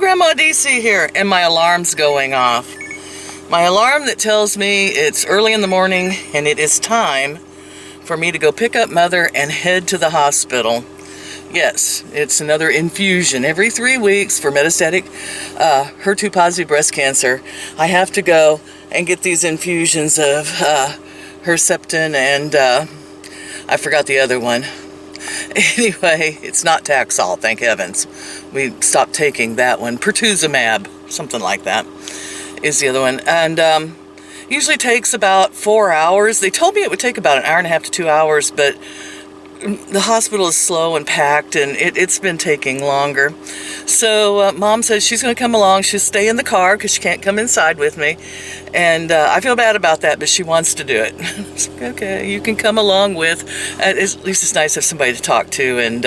Grandma DC here, and my alarm's going off. My alarm that tells me it's early in the morning and it is time for me to go pick up Mother and head to the hospital. Yes, it's another infusion every 3 weeks for metastatic HER2-positive breast cancer. I have to go and get these infusions of Herceptin and I forgot the other one. Anyway, it's not Taxol, thank heavens. We stopped taking that one. Pertuzumab, something like that, is the other one. And usually takes about 4 hours. They told me it would take about an hour and a half to 2 hours, but the hospital is slow and packed, and it's been taking longer. So Mom says she's going to come along. She'll stay in the car because she can't come inside with me. And I feel bad about that, but she wants to do it. It's like, okay, you can come along with. At least it's nice to have somebody to talk to and,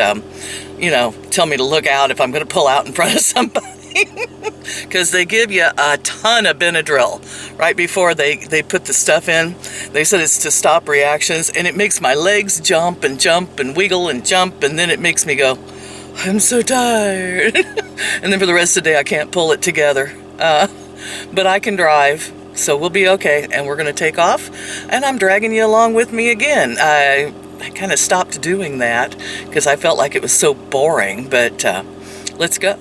you know, tell me to look out if I'm going to pull out in front of somebody. Because they give you a ton of Benadryl right before they put the stuff in. They said it's to stop reactions, and it makes my legs jump and wiggle and jump, and then it makes me go, I'm so tired. And then for the rest of the day I can't pull it together. But I can drive, so we'll be okay, and we're going to take off, and I'm dragging you along with me again. I kind of stopped doing that because I felt like it was so boring, but let's go.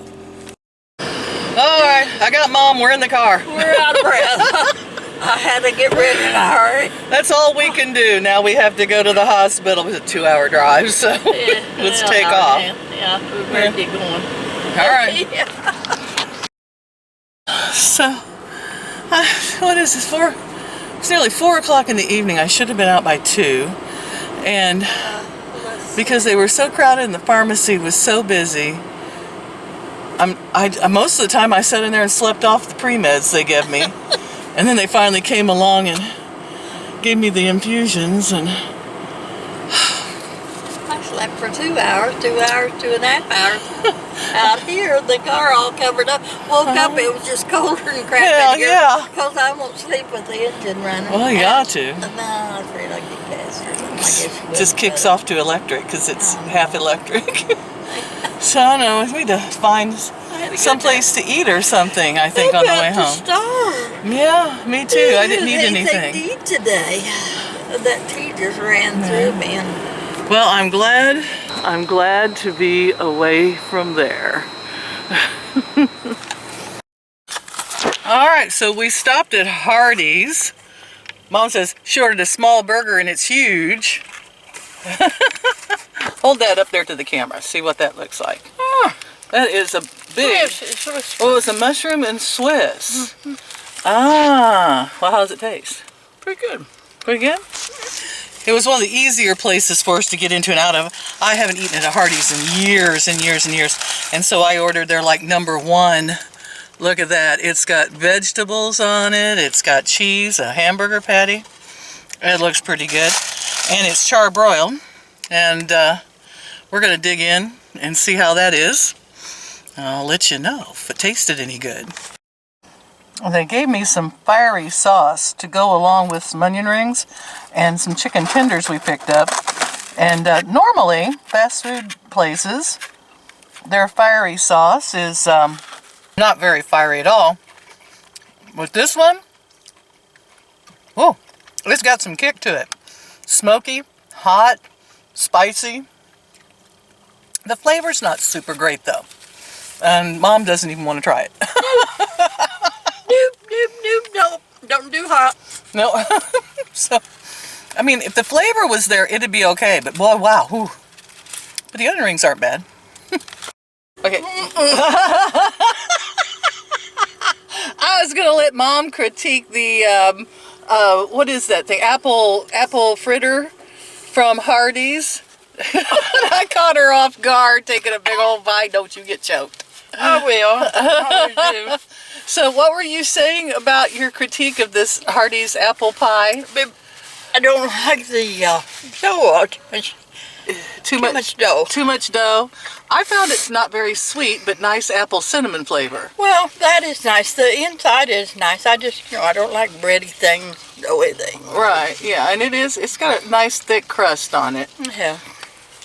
Alright, I got Mom, we're in the car. We're out of breath. I had to get ready in a hurry. That's all we can do. Now we have to go to the hospital. It was a 2-hour drive, so Yeah, let's take off. Yeah, we're ready to get going. Alright. Yeah. So, what is this for? It's nearly 4 o'clock in the evening. I should have been out by 2. And because they were so crowded and the pharmacy was so busy, most of the time I sat in there and slept off the pre-meds they gave me. And then they finally came along and gave me the infusions, and I slept for 2 hours, 2.5 hours. Out here, the car all covered up. Woke up, it was just colder and crap in here. Yeah. Because I won't sleep with the engine running. Well, you ought to. No, I'm afraid I'll get gas or something. I guess you Just will, kicks but off to electric because it's half electric. So I don't know, we need to find someplace to eat or something, I think, on the way home. Starve. Yeah, me too. I didn't eat anything. To eat today. That tea just ran through me. And well, I'm glad to be away from there. All right, so we stopped at Hardee's. Mom says she ordered a small burger and it's huge. Hold that up there to the camera. See what that looks like. Oh, that is a big. Oh, it's a mushroom and Swiss. Ah, well, how does it taste? pretty good. Pretty good? It was one of the easier places for us to get into and out of. I haven't eaten at a Hardee's in years and years and years. And so I ordered their like #1. Look at that. It's got vegetables on it. It's got cheese, a hamburger patty. It looks pretty good. And it's charbroiled. And we're going to dig in and see how that is. I'll let you know if it tasted any good. They gave me some fiery sauce to go along with some onion rings and some chicken tenders we picked up. And normally, fast food places, their fiery sauce is not very fiery at all. With this one, oh, it's got some kick to it. Smoky, hot, spicy. The flavor's not super great though. And Mom doesn't even want to try it. Nope. Don't do hot. No. So, I mean, if the flavor was there, it'd be okay. But boy, wow. Whew. But the onion rings aren't bad. Okay. I was gonna let Mom critique the what is that thing? Apple fritter from Hardee's. I caught her off guard taking a big old bite. Don't you get choked. I will. I always do. So what were you saying about your critique of this Hardee's apple pie? I don't like the dough. Too much dough. Too much dough. I found it's not very sweet, but nice apple cinnamon flavor. Well, that is nice. The inside is nice. I just, I don't like bready things, doughy things. Right, yeah, and it's got a nice thick crust on it. Yeah.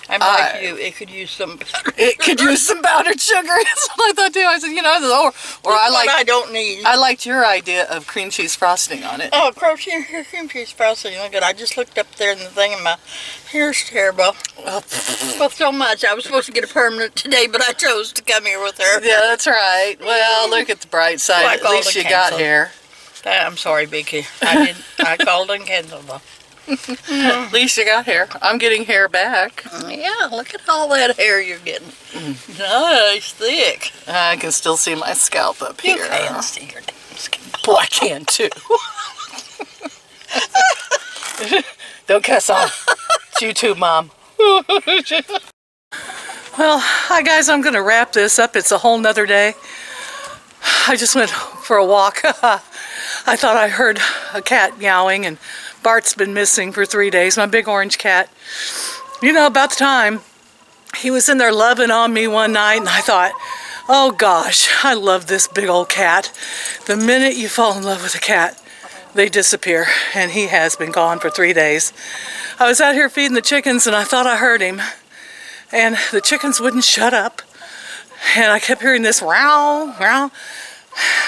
I'm like you. It could use some. It could use some powdered sugar. That's what I thought too. I said, you know, or I don't need. I liked your idea of cream cheese frosting on it. Oh, cream cheese frosting. Look at. I just looked up there in the thing, and my hair's terrible. Well, so much. I was supposed to get a permanent today, but I chose to come here with her. Yeah, that's right. Well, look at the bright side. At least you got hair. I'm sorry, Vicky. I called and canceled though. At least you got hair. I'm getting hair back. Yeah, look at all that hair you're getting. Nice, thick. I can still see my scalp up here. You can see your damn scalp. Well, I can too. Don't cuss on. It's you too, Mom. Well, hi guys, I'm going to wrap this up. It's a whole nother day. I just went for a walk. I thought I heard a cat meowing, and Bart's been missing for 3 days, my big orange cat. You know, about the time he was in there loving on me one night, and I thought, oh gosh, I love this big old cat. The minute you fall in love with a cat, they disappear, and he has been gone for 3 days. I was out here feeding the chickens, and I thought I heard him, and the chickens wouldn't shut up, and I kept hearing this row, row.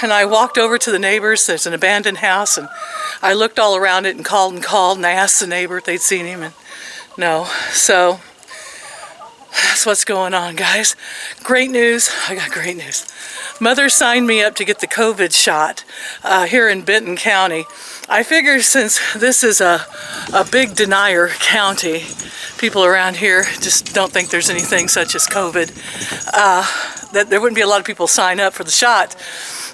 And I walked over to the neighbors. There's an abandoned house, and I looked all around it and called, and I asked the neighbor if they'd seen him, and no. So that's what's going on, guys. Great news. I got great news. Mother signed me up to get the COVID shot here in Benton County. I figure since this is a big denier county, people around here just don't think there's anything such as COVID, that there wouldn't be a lot of people sign up for the shot.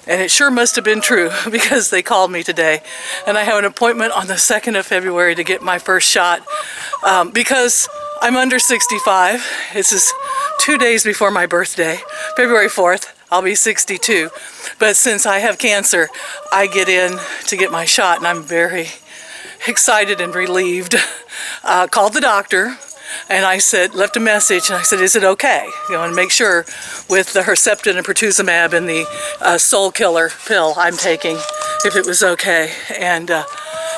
And it sure must have been true, because they called me today. And I have an appointment on the 2nd of February to get my first shot, because I'm under 65. This is 2 days before my birthday, February 4th. I'll be 62. But since I have cancer, I get in to get my shot, and I'm very excited and relieved. Called the doctor, and I said, left a message, and I said, is it okay? You know, and make sure with the Herceptin and pertuzumab and the soul killer pill I'm taking, if it was okay. And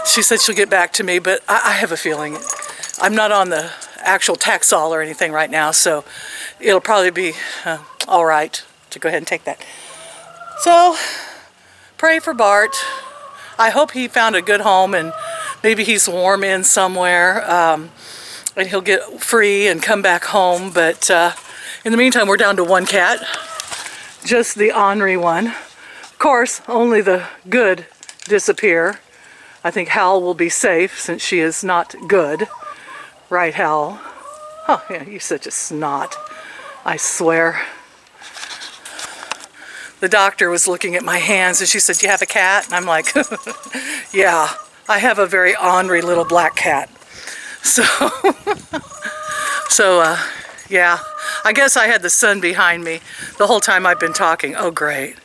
she said she'll get back to me, but I have a feeling I'm not on the actual Taxol or anything right now, so it'll probably be all right to go ahead and take that. So pray for Bart. I hope he found a good home, and maybe he's warm in somewhere, and he'll get free and come back home. But in the meantime, we're down to one cat, just the ornery one. Of course, only the good disappear. I think Hal will be safe since she is not good. Right, Hal? Oh, yeah, you're such a snot. I swear. The doctor was looking at my hands, and she said, do you have a cat? And I'm like, yeah, I have a very ornery little black cat. So, yeah, I guess I had the sun behind me the whole time I've been talking. Oh, great.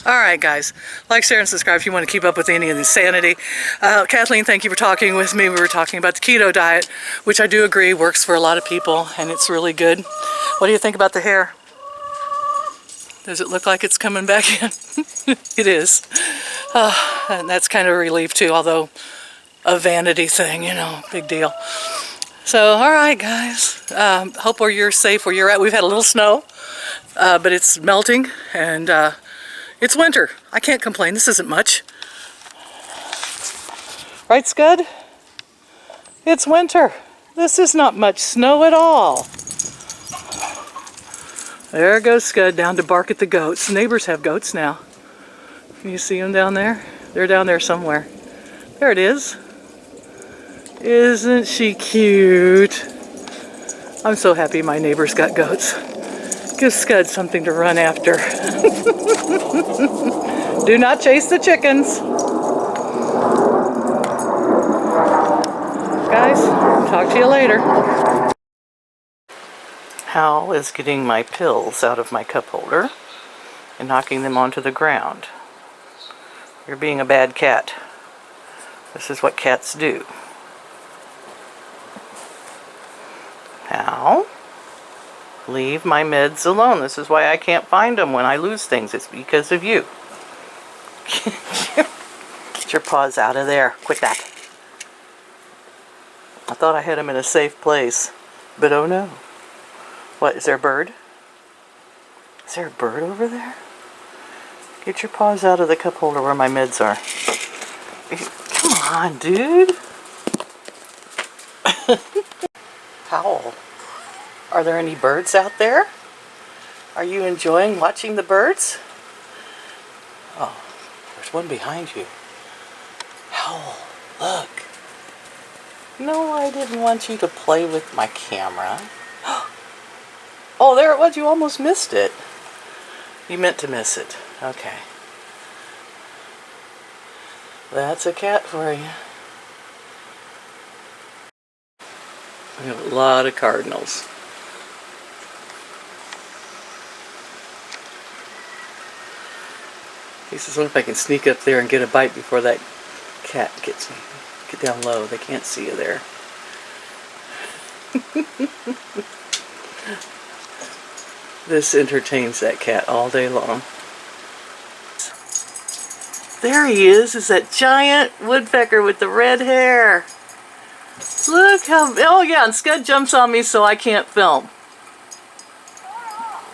All right, guys, like, share, and subscribe if you want to keep up with any of the insanity. Kathleen, thank you for talking with me. We were talking about the keto diet, which I do agree works for a lot of people, and it's really good. What do you think about the hair? Does it look like it's coming back in? It is. And that's kind of a relief, too, although a vanity thing, you know, big deal. So, all right, guys. Hope you're safe where you're at. We've had a little snow, but it's melting, and it's winter. I can't complain. This isn't much. Right, Scud? It's winter. This is not much snow at all. There goes Scud down to bark at the goats. Neighbors have goats now. Can you see them down there? They're down there somewhere. There it is. Isn't she cute? I'm so happy my neighbor's got goats. Give Scud something to run after. Do not chase the chickens. Guys, talk to you later. Hal is getting my pills out of my cup holder and knocking them onto the ground. You're being a bad cat. This is what cats do. Hal, leave my meds alone. This is why I can't find them when I lose things. It's because of you. Get your paws out of there. Quit that. I thought I had them in a safe place. But oh no. What, is there a bird? Is there a bird over there? Get your paws out of the cup holder where my meds are. Come on, dude. Powell, are there any birds out there? Are you enjoying watching the birds? Oh, there's one behind you. Howell, look. No, I didn't want you to play with my camera. Oh, there it was. You almost missed it. You meant to miss it. Okay. That's a cat for you. We have a lot of cardinals. He says, what if I can sneak up there and get a bite before that cat gets me? Get down low. They can't see you there. This entertains that cat all day long. There he is that giant woodpecker with the red hair. Look how, oh yeah, and Scud jumps on me so I can't film.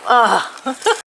Ah.